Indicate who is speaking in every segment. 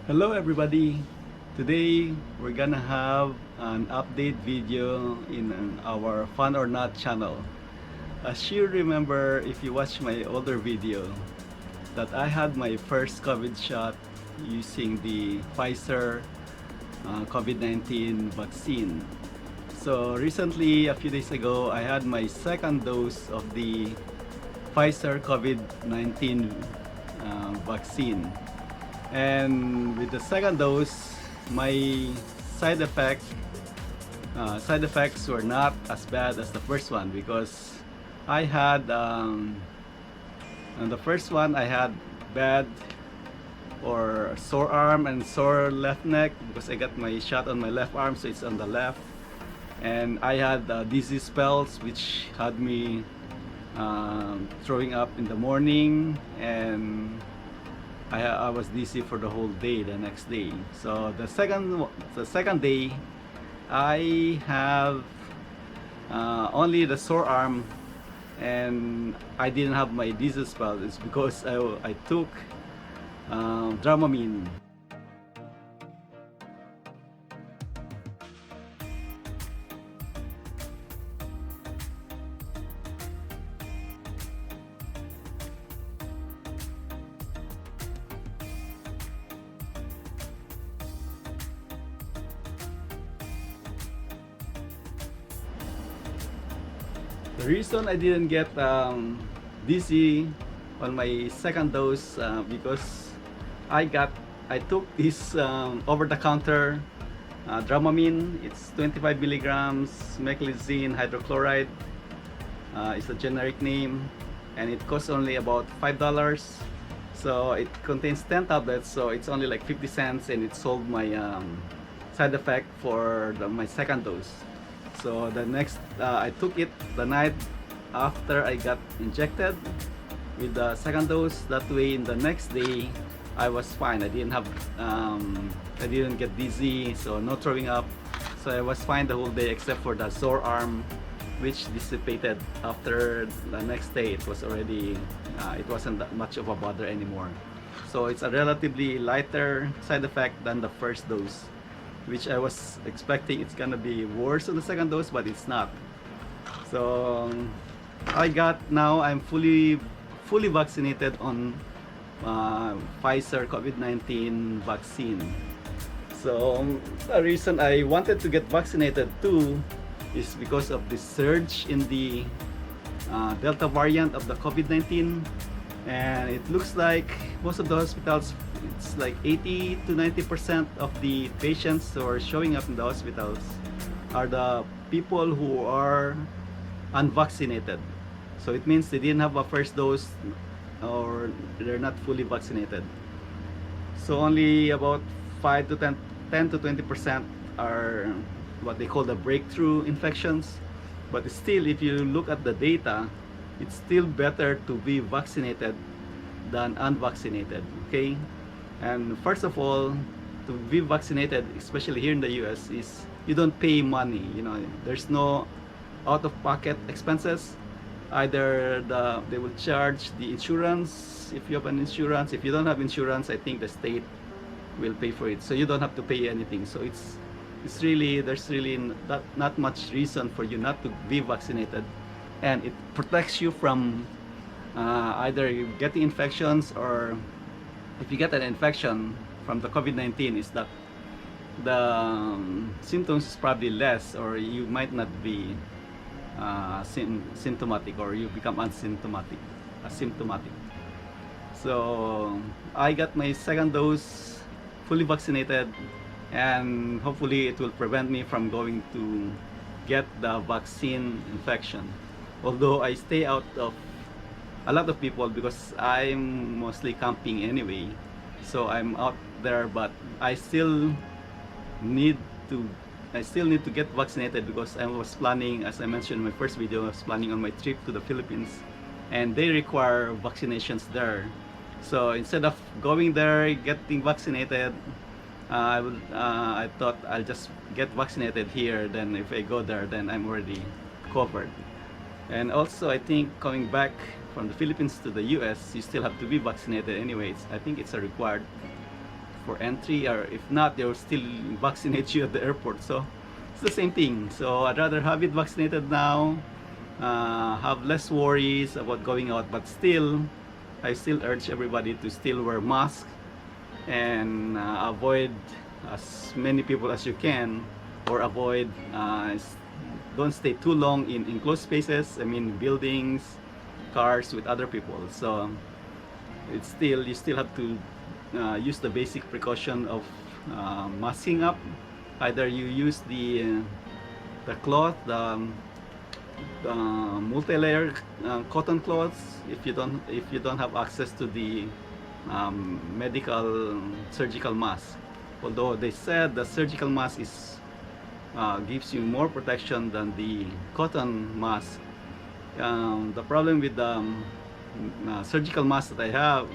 Speaker 1: Hello everybody! Today we're gonna have an update video in our Fun or Not channel. As you remember, if you watch my older video, that I had my first COVID shot using the Pfizer COVID-19 vaccine. So recently, a few days ago, I had my second dose of the Pfizer COVID-19 vaccine. And with the second dose, my side effect side effects were not as bad as the first one because I had on the first one I had bad or sore arm and sore left neck because I got my shot on my left arm, so it's on the left. And I had dizzy spells which had me throwing up in the morning, and I was dizzy for the whole day the next day. So the second day, I have only the sore arm, and I didn't have my dizzy spell. It's because I took Dramamine. The reason I didn't get dizzy on my second dose because I took this over-the-counter Dramamine. It's 25 milligrams meclizine hydrochloride. It's a generic name, and it costs only about $5. So it contains 10 tablets, so it's only like 50 cents, and it solved my side effect for my second dose. So the next, I took it the night after I got injected with the second dose. That way, in the next day, I was fine. I didn't get dizzy, so no throwing up. So I was fine the whole day except for the sore arm, which dissipated after the next day. It was already, it wasn't that much of a bother anymore. So it's a relatively lighter side effect than the first dose, which I was expecting it's gonna be worse on the second dose, but it's not. So I'm fully vaccinated on Pfizer COVID-19 vaccine. So the reason I wanted to get vaccinated too is because of the surge in the Delta variant of the COVID-19, and it looks like most of the hospitals, it's like 80 to 90% of the patients who are showing up in the hospitals are the people who are unvaccinated. So it means they didn't have a first dose, or they're not fully vaccinated. So only about 5 to 10 to 20% are what they call the breakthrough infections. But still, if you look at the data, it's still better to be vaccinated than unvaccinated. Okay, and first of all, to be vaccinated, especially here in the US, is you don't pay money. There's no out-of-pocket expenses. Either they will charge the insurance if you have an insurance. If you don't have insurance, I think the state will pay for it, so you don't have to pay anything. So it's really, there's really not much reason for you not to be vaccinated, and it protects you from either getting infections, or if you get an infection from the COVID-19, is that the symptoms is probably less, or you might not be symptomatic, or you become asymptomatic. So I got my second dose, fully vaccinated, and hopefully it will prevent me from going to get the vaccine infection. Although I stay out of a lot of people because I'm mostly camping anyway, so I'm out there, but need to I still need to get vaccinated because I was planning, as I mentioned in my first video, I was planning on my trip to the Philippines, and they require vaccinations there. So instead of going there, getting vaccinated, I thought I'll just get vaccinated here. Then if I go there, then I'm already covered. And also, I think coming back from the Philippines to the US, you still have to be vaccinated anyways. I think it's a required for entry, or if not, they'll still vaccinate you at the airport. So it's the same thing. So I'd rather have it vaccinated now, have less worries about going out, but still, I still urge everybody to still wear masks and avoid as many people as you can, or avoid don't stay too long in enclosed spaces. I mean buildings, cars with other people. So it's still, you still have to use the basic precaution of masking up. Either you use the cloth, the multi-layer cotton cloths, if you don't have access to the medical surgical mask. Although they said the surgical mask is gives you more protection than the cotton mask. The problem with the surgical mask that I have,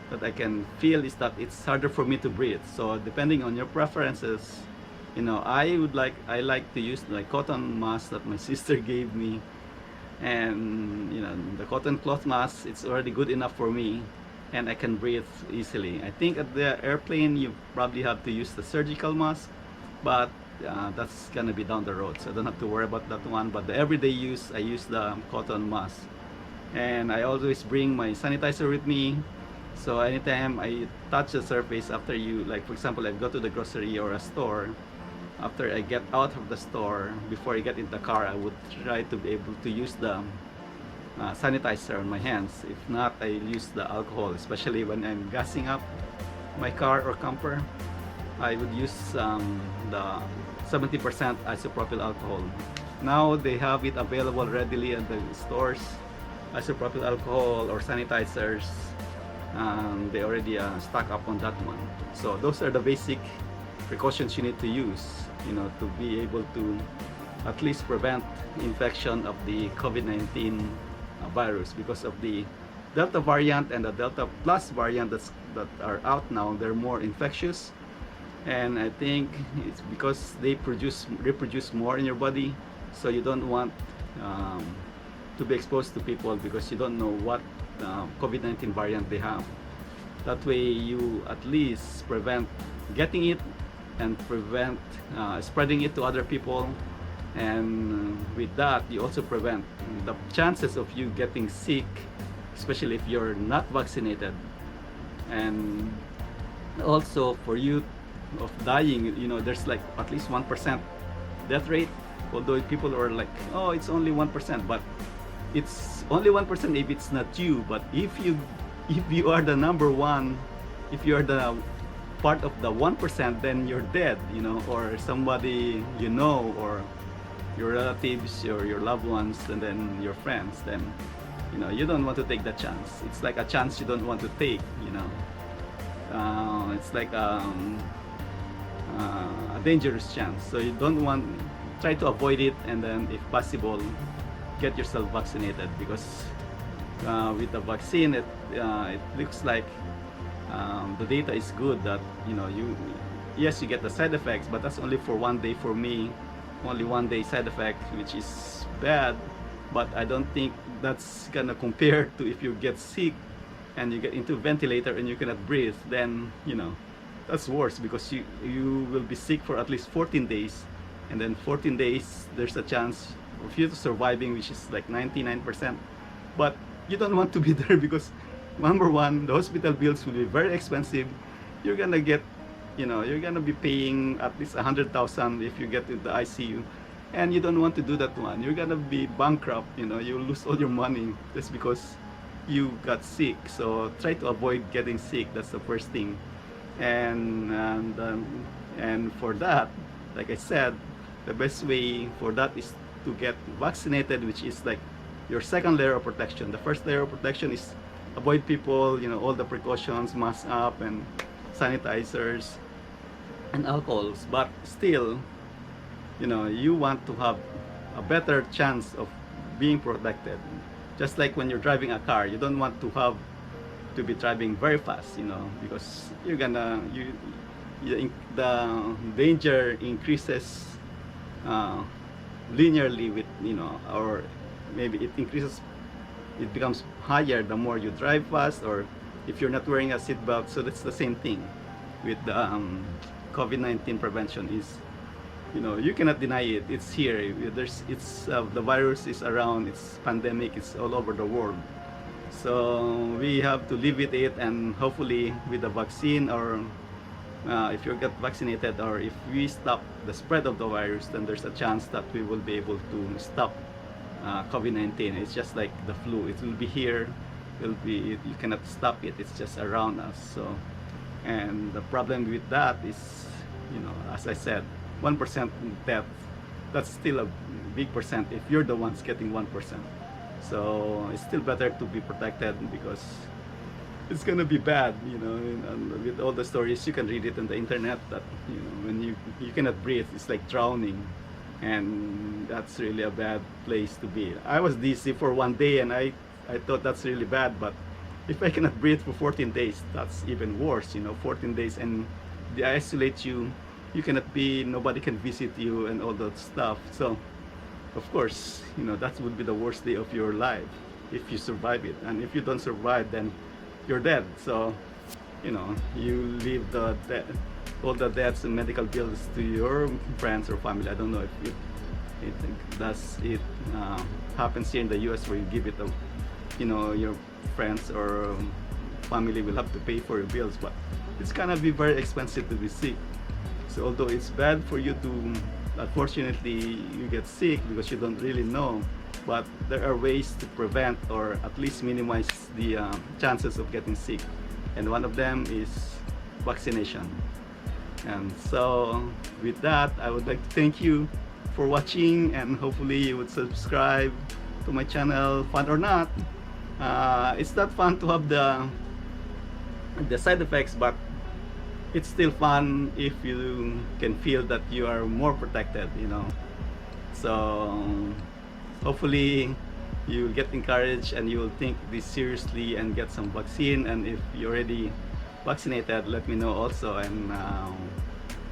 Speaker 1: that I can feel, is that it's harder for me to breathe. So depending on your preferences, you know, I like to use the cotton mask that my sister gave me, and you know, the cotton cloth mask, it's already good enough for me, and I can breathe easily. I think at the airplane you probably have to use the surgical mask, but that's gonna be down the road, so I don't have to worry about that one. But the everyday use, I use the cotton mask, and I always bring my sanitizer with me. So anytime I touch the surface after you, like for example, I go to the grocery or a store, after I get out of the store, before I get in the car, I would try to be able to use the sanitizer on my hands. If not, I use the alcohol, especially when I'm gassing up my car or camper. I would use the 70% isopropyl alcohol. Now they have it available readily at the stores, isopropyl alcohol or sanitizers. They already stock up on that one. So those are the basic precautions you need to use, you know, to be able to at least prevent infection of the COVID-19 virus, because of the Delta variant and the Delta Plus variant that are out now. They're more infectious, and I think it's because they reproduce more in your body, so you don't want to be exposed to people, because you don't know what COVID-19 variant they have. That way you at least prevent getting it and prevent spreading it to other people, and with that you also prevent the chances of you getting sick, especially if you're not vaccinated, and also for you of dying. You know, there's like at least 1% death rate, although people are like, oh, it's only 1%, but it's only 1% if it's not you. But if you are the number one, if you are the part of the 1%, then you're dead, you know, or somebody you know, or your relatives, or your loved ones, and then your friends. Then, you know, you don't want to take that chance. It's like a chance you don't want to take, you know. It's like a dangerous chance, so you don't want, try to avoid it, and then if possible get yourself vaccinated, because with the vaccine, it looks like the data is good that, you know, yes, you get the side effects, but that's only for 1 day. For me, only 1 day side effect, which is bad, but I don't think that's gonna compare to if you get sick and you get into a ventilator and you cannot breathe. Then, you know, that's worse, because you will be sick for at least 14 days, and then 14 days there's a chance of you surviving, which is like 99%. But you don't want to be there, because number one, the hospital bills will be very expensive. You're gonna get, you know, you're gonna be paying at least 100,000 if you get into the ICU, and you don't want to do that one. You're gonna be bankrupt, you know, you lose all your money just because you got sick. So try to avoid getting sick. That's the first thing. And for that, like I said, the best way for that is to get vaccinated, which is like your second layer of protection. The first layer of protection is avoid people, you know, all the precautions, mask up and sanitizers and alcohols. But still, you know, you want to have a better chance of being protected. Just like when you're driving a car, you don't want to be driving very fast, you know, because you're gonna the danger increases linearly with, you know, or maybe it becomes higher the more you drive fast, or if you're not wearing a seatbelt. So that's the same thing. with the COVID-19 prevention is, you cannot deny it. It's here. The virus is around. It's pandemic. It's all over the world. So we have to live with it, and hopefully with the vaccine, or if you get vaccinated, or if we stop the spread of the virus, then there's a chance that we will be able to stop COVID-19. It's just like the flu. It will be here. You cannot stop it. It's just around us. So, and the problem with that is, as I said, 1% death. That's still a big percent if you're the ones getting 1%. So it's still better to be protected, because it's gonna be bad, and with all the stories you can read it on the internet, that when you cannot breathe, it's like drowning, and that's really a bad place to be. I was dizzy for 1 day, and I thought that's really bad, but if I cannot breathe for 14 days, that's even worse. 14 days, and they isolate you. You cannot be, nobody can visit you, and all that stuff. So of course, that would be the worst day of your life if you survive it. And if you don't survive, then you're dead. So, you leave all the debts and medical bills to your friends or family. I don't know if it happens here in the US, where you give it your friends or family will have to pay for your bills, but it's gonna be very expensive to be sick. So although it's bad for you to, unfortunately, you get sick because you don't really know, but there are ways to prevent, or at least minimize the chances of getting sick, and one of them is vaccination. And so with that, I would like to thank you for watching, and hopefully you would subscribe to my channel. Fun or not, it's not fun to have the side effects, but it's still fun if you can feel that you are more protected. So hopefully you get encouraged, and you will think this seriously and get some vaccine. And if you're already vaccinated, let me know also. And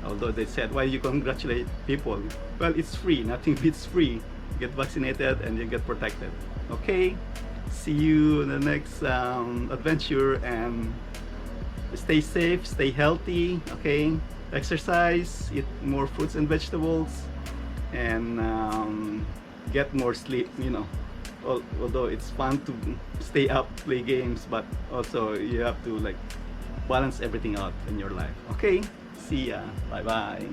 Speaker 1: although they said, why you congratulate people? Well, it's free. Nothing beats free. Get vaccinated and you get protected. Okay, see you in the next adventure, and stay safe, stay healthy. Okay, exercise, eat more fruits and vegetables, and get more sleep. Although it's fun to stay up, play games, but also you have to balance everything out in your life. Okay, see ya. Bye bye.